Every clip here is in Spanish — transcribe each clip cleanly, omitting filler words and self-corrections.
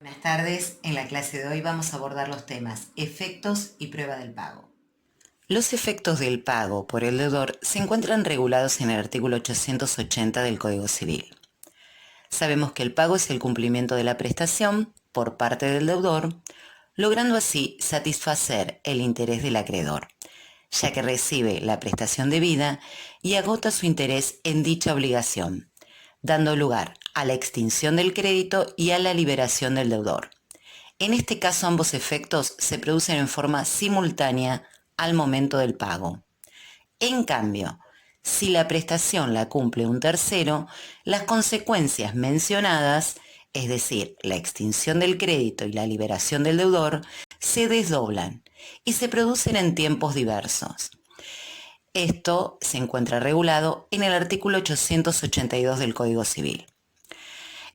Buenas tardes, en la clase de hoy vamos a abordar los temas efectos y prueba del pago. Los efectos del pago por el deudor se encuentran regulados en el artículo 880 del Código Civil. Sabemos que el pago es el cumplimiento de la prestación por parte del deudor, logrando así satisfacer el interés del acreedor, ya que recibe la prestación debida y agota su interés en dicha obligación, dando lugar a la extinción del crédito y a la liberación del deudor. En este caso, ambos efectos se producen en forma simultánea al momento del pago. En cambio, si la prestación la cumple un tercero, las consecuencias mencionadas, es decir, la extinción del crédito y la liberación del deudor, se desdoblan y se producen en tiempos diversos. Esto se encuentra regulado en el artículo 882 del Código Civil.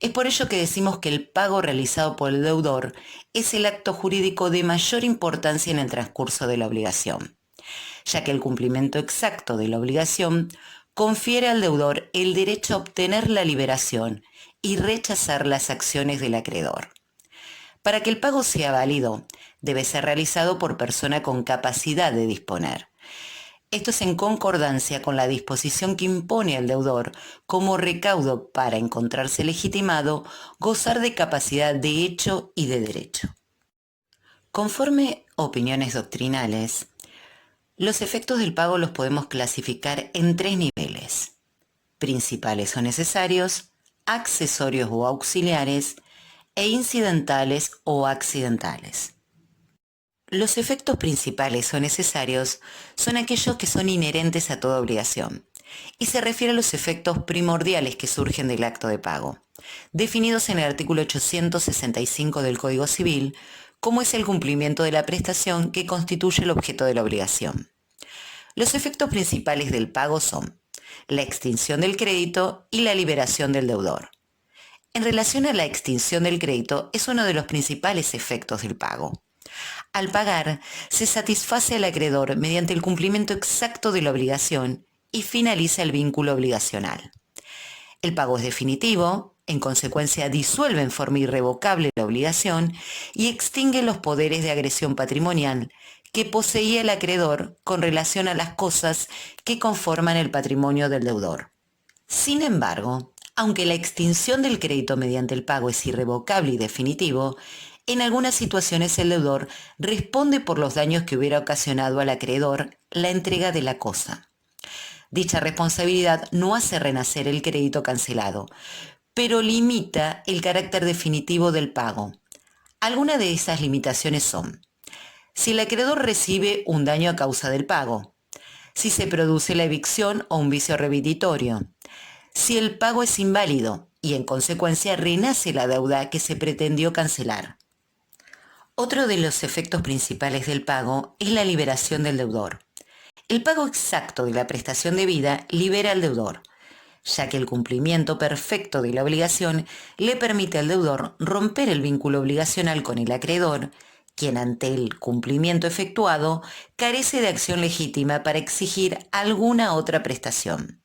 Es por ello que decimos que el pago realizado por el deudor es el acto jurídico de mayor importancia en el transcurso de la obligación, ya que el cumplimiento exacto de la obligación confiere al deudor el derecho a obtener la liberación y rechazar las acciones del acreedor. Para que el pago sea válido, debe ser realizado por persona con capacidad de disponer. Esto es en concordancia con la disposición que impone al deudor como recaudo para encontrarse legitimado, gozar de capacidad de hecho y de derecho. Conforme opiniones doctrinales, los efectos del pago los podemos clasificar en tres niveles: principales o necesarios, accesorios o auxiliares, e incidentales o accidentales. Los efectos principales o necesarios son aquellos que son inherentes a toda obligación y se refiere a los efectos primordiales que surgen del acto de pago, definidos en el artículo 865 del Código Civil, como es el cumplimiento de la prestación que constituye el objeto de la obligación. Los efectos principales del pago son la extinción del crédito y la liberación del deudor. En relación a la extinción del crédito, es uno de los principales efectos del pago. Al pagar, se satisface al acreedor mediante el cumplimiento exacto de la obligación y finaliza el vínculo obligacional. El pago es definitivo, en consecuencia disuelve en forma irrevocable la obligación y extingue los poderes de agresión patrimonial que poseía el acreedor con relación a las cosas que conforman el patrimonio del deudor. Sin embargo, aunque la extinción del crédito mediante el pago es irrevocable y definitivo, en algunas situaciones el deudor responde por los daños que hubiera ocasionado al acreedor la entrega de la cosa. Dicha responsabilidad no hace renacer el crédito cancelado, pero limita el carácter definitivo del pago. Algunas de esas limitaciones son: si el acreedor recibe un daño a causa del pago, si se produce la evicción o un vicio reviritorio, si el pago es inválido y en consecuencia renace la deuda que se pretendió cancelar. Otro de los efectos principales del pago es la liberación del deudor. El pago exacto de la prestación debida libera al deudor, ya que el cumplimiento perfecto de la obligación le permite al deudor romper el vínculo obligacional con el acreedor, quien ante el cumplimiento efectuado carece de acción legítima para exigir alguna otra prestación.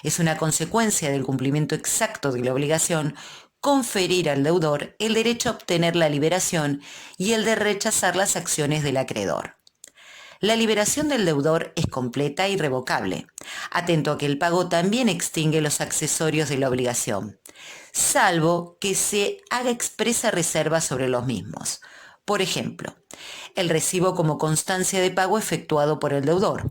Es una consecuencia del cumplimiento exacto de la obligación conferir al deudor el derecho a obtener la liberación y el de rechazar las acciones del acreedor. La liberación del deudor es completa e irrevocable, atento a que el pago también extingue los accesorios de la obligación, salvo que se haga expresa reserva sobre los mismos. Por ejemplo, el recibo como constancia de pago efectuado por el deudor.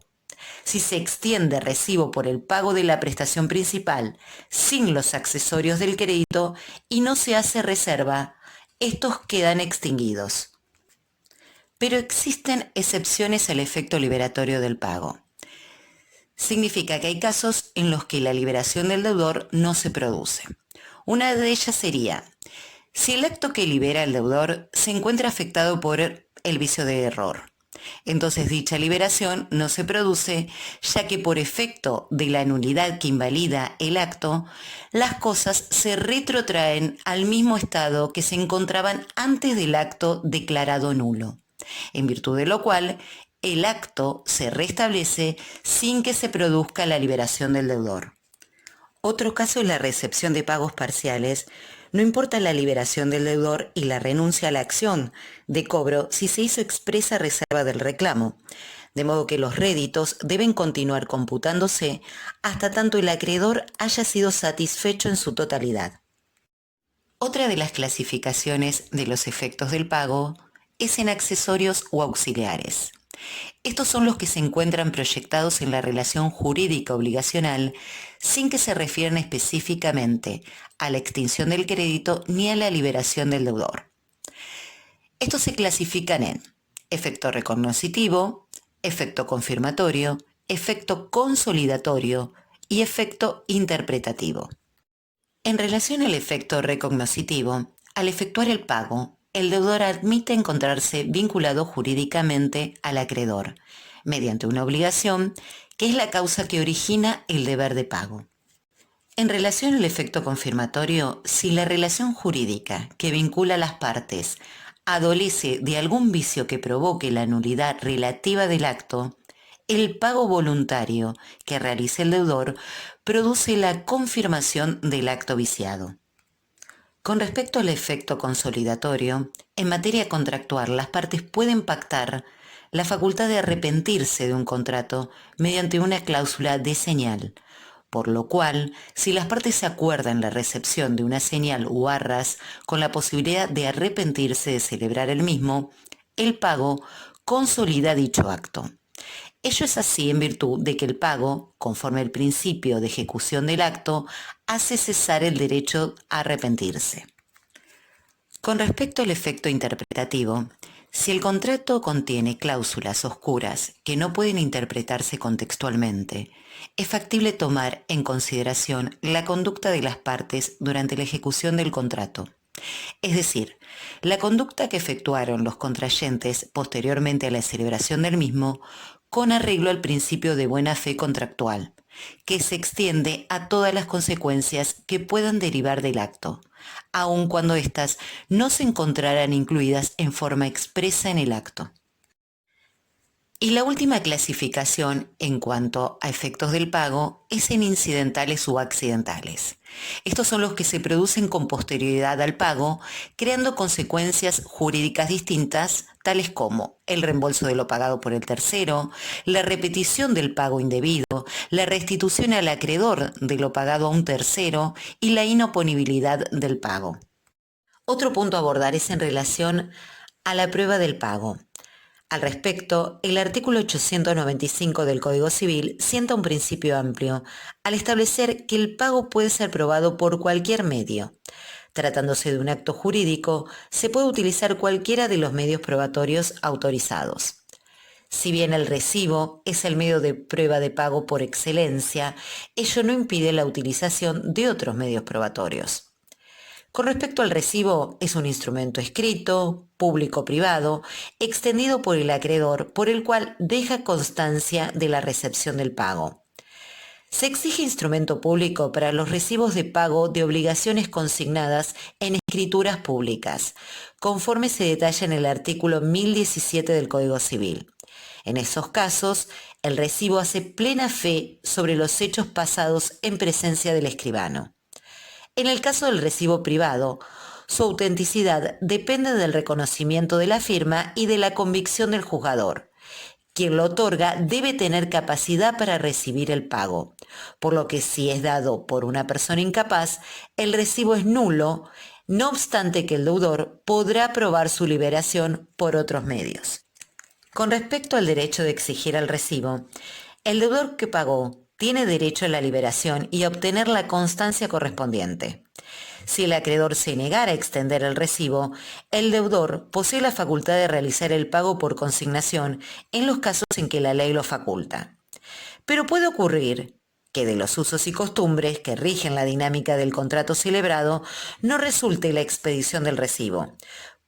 Si se extiende recibo por el pago de la prestación principal sin los accesorios del crédito y no se hace reserva, estos quedan extinguidos. Pero existen excepciones al efecto liberatorio del pago. Significa que hay casos en los que la liberación del deudor no se produce. Una de ellas sería si el acto que libera al deudor se encuentra afectado por el vicio de error. Entonces dicha liberación no se produce, ya que por efecto de la nulidad que invalida el acto, las cosas se retrotraen al mismo estado que se encontraban antes del acto declarado nulo, en virtud de lo cual el acto se restablece sin que se produzca la liberación del deudor. Otro caso es la recepción de pagos parciales, No importa la liberación del deudor y la renuncia a la acción de cobro si se hizo expresa reserva del reclamo, de modo que los réditos deben continuar computándose hasta tanto el acreedor haya sido satisfecho en su totalidad. Otra de las clasificaciones de los efectos del pago es en accesorios o auxiliares. Estos son los que se encuentran proyectados en la relación jurídica obligacional sin que se refieran específicamente a la extinción del crédito ni a la liberación del deudor. Estos se clasifican en efecto recognoscitivo, efecto confirmatorio, efecto consolidatorio y efecto interpretativo. En relación al efecto recognoscitivo, al efectuar el pago, el deudor admite encontrarse vinculado jurídicamente al acreedor, mediante una obligación que es la causa que origina el deber de pago. En relación al efecto confirmatorio, si la relación jurídica que vincula a las partes adolece de algún vicio que provoque la nulidad relativa del acto, el pago voluntario que realice el deudor produce la confirmación del acto viciado. Con respecto al efecto consolidatorio, en materia contractual las partes pueden pactar la facultad de arrepentirse de un contrato mediante una cláusula de señal, por lo cual, si las partes se acuerdan la recepción de una señal u arras con la posibilidad de arrepentirse de celebrar el mismo, el pago consolida dicho acto. Ello es así en virtud de que el pago, conforme al principio de ejecución del acto, hace cesar el derecho a arrepentirse. Con respecto al efecto interpretativo, si el contrato contiene cláusulas oscuras que no pueden interpretarse contextualmente, es factible tomar en consideración la conducta de las partes durante la ejecución del contrato. Es decir, la conducta que efectuaron los contrayentes posteriormente a la celebración del mismo, con arreglo al principio de buena fe contractual, que se extiende a todas las consecuencias que puedan derivar del acto, aun cuando éstas no se encontraran incluidas en forma expresa en el acto. Y la última clasificación en cuanto a efectos del pago es en incidentales o accidentales. Estos son los que se producen con posterioridad al pago, creando consecuencias jurídicas distintas, tales como el reembolso de lo pagado por el tercero, la repetición del pago indebido, la restitución al acreedor de lo pagado a un tercero y la inoponibilidad del pago. Otro punto a abordar es en relación a la prueba del pago. Al respecto, el artículo 895 del Código Civil sienta un principio amplio al establecer que el pago puede ser probado por cualquier medio. Tratándose de un acto jurídico, se puede utilizar cualquiera de los medios probatorios autorizados. Si bien el recibo es el medio de prueba de pago por excelencia, ello no impide la utilización de otros medios probatorios. Con respecto al recibo, es un instrumento escrito, público-privado, extendido por el acreedor, por el cual deja constancia de la recepción del pago. Se exige instrumento público para los recibos de pago de obligaciones consignadas en escrituras públicas, conforme se detalla en el artículo 1017 del Código Civil. En esos casos, el recibo hace plena fe sobre los hechos pasados en presencia del escribano. En el caso del recibo privado, su autenticidad depende del reconocimiento de la firma y de la convicción del juzgador. Quien lo otorga debe tener capacidad para recibir el pago, por lo que si es dado por una persona incapaz, el recibo es nulo, no obstante que el deudor podrá probar su liberación por otros medios. Con respecto al derecho de exigir el recibo, el deudor que pagó tiene derecho a la liberación y a obtener la constancia correspondiente. Si el acreedor se negara a extender el recibo, el deudor posee la facultad de realizar el pago por consignación en los casos en que la ley lo faculta. Pero puede ocurrir que de los usos y costumbres que rigen la dinámica del contrato celebrado no resulte la expedición del recibo.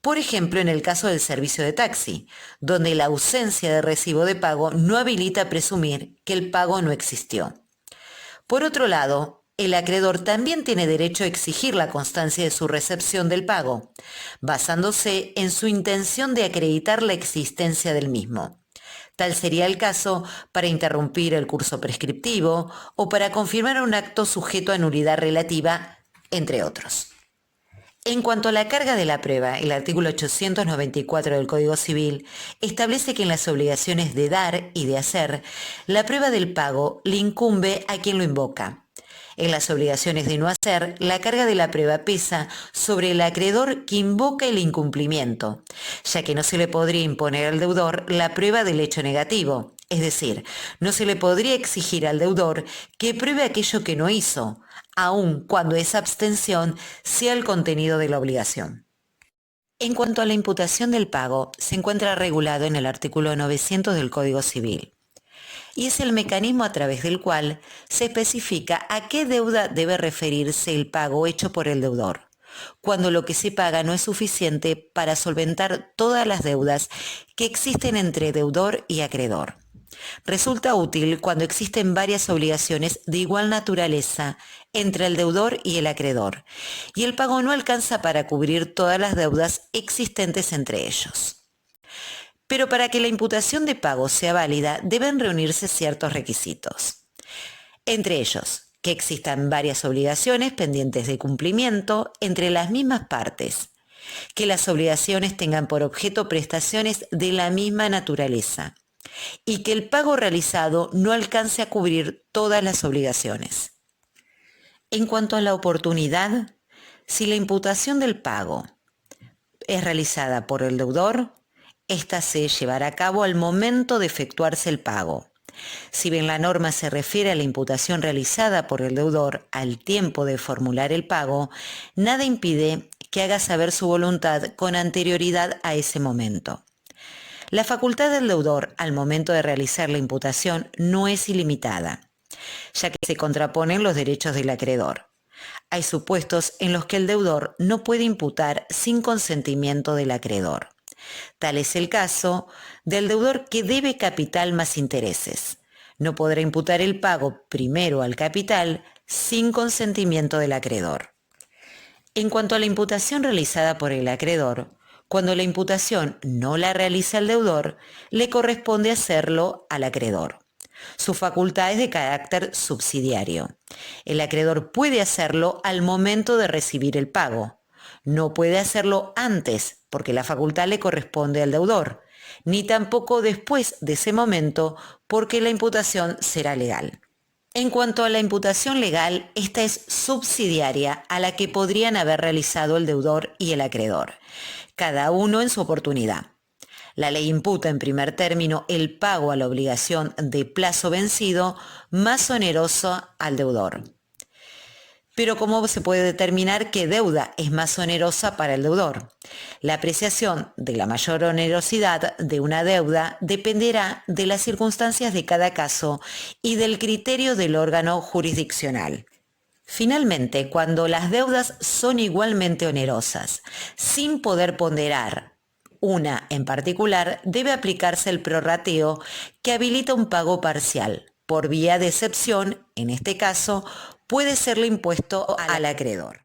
Por ejemplo, en el caso del servicio de taxi, donde la ausencia de recibo de pago no habilita a presumir que el pago no existió. Por otro lado, el acreedor también tiene derecho a exigir la constancia de su recepción del pago, basándose en su intención de acreditar la existencia del mismo. Tal sería el caso para interrumpir el curso prescriptivo o para confirmar un acto sujeto a nulidad relativa, entre otros. En cuanto a la carga de la prueba, el artículo 894 del Código Civil establece que en las obligaciones de dar y de hacer, la prueba del pago le incumbe a quien lo invoca. En las obligaciones de no hacer, la carga de la prueba pesa sobre el acreedor que invoca el incumplimiento, ya que no se le podría imponer al deudor la prueba del hecho negativo. Es decir, no se le podría exigir al deudor que pruebe aquello que no hizo, aun cuando esa abstención sea el contenido de la obligación. En cuanto a la imputación del pago, se encuentra regulado en el artículo 900 del Código Civil, y es el mecanismo a través del cual se especifica a qué deuda debe referirse el pago hecho por el deudor, cuando lo que se paga no es suficiente para solventar todas las deudas que existen entre deudor y acreedor. Resulta útil cuando existen varias obligaciones de igual naturaleza entre el deudor y el acreedor, y el pago no alcanza para cubrir todas las deudas existentes entre ellos. Pero para que la imputación de pago sea válida, deben reunirse ciertos requisitos. Entre ellos, que existan varias obligaciones pendientes de cumplimiento entre las mismas partes, que las obligaciones tengan por objeto prestaciones de la misma naturaleza, y que el pago realizado no alcance a cubrir todas las obligaciones. En cuanto a la oportunidad, si la imputación del pago es realizada por el deudor, ésta se llevará a cabo al momento de efectuarse el pago. Si bien la norma se refiere a la imputación realizada por el deudor al tiempo de formular el pago, nada impide que haga saber su voluntad con anterioridad a ese momento. La facultad del deudor al momento de realizar la imputación no es ilimitada, ya que se contraponen los derechos del acreedor. Hay supuestos en los que el deudor no puede imputar sin consentimiento del acreedor. Tal es el caso del deudor que debe capital más intereses. No podrá imputar el pago primero al capital sin consentimiento del acreedor. En cuanto a la imputación realizada por el acreedor, cuando la imputación no la realiza el deudor, le corresponde hacerlo al acreedor. Su facultad es de carácter subsidiario. El acreedor puede hacerlo al momento de recibir el pago. No puede hacerlo antes, porque la facultad le corresponde al deudor, ni tampoco después de ese momento, porque la imputación será legal. En cuanto a la imputación legal, esta es subsidiaria a la que podrían haber realizado el deudor y el acreedor, cada uno en su oportunidad. La ley imputa en primer término el pago a la obligación de plazo vencido más oneroso al deudor. Pero ¿cómo se puede determinar qué deuda es más onerosa para el deudor? La apreciación de la mayor onerosidad de una deuda dependerá de las circunstancias de cada caso y del criterio del órgano jurisdiccional. Finalmente, cuando las deudas son igualmente onerosas, sin poder ponderar una en particular, debe aplicarse el prorrateo que habilita un pago parcial. Por vía de excepción, en este caso, puede serle impuesto al acreedor.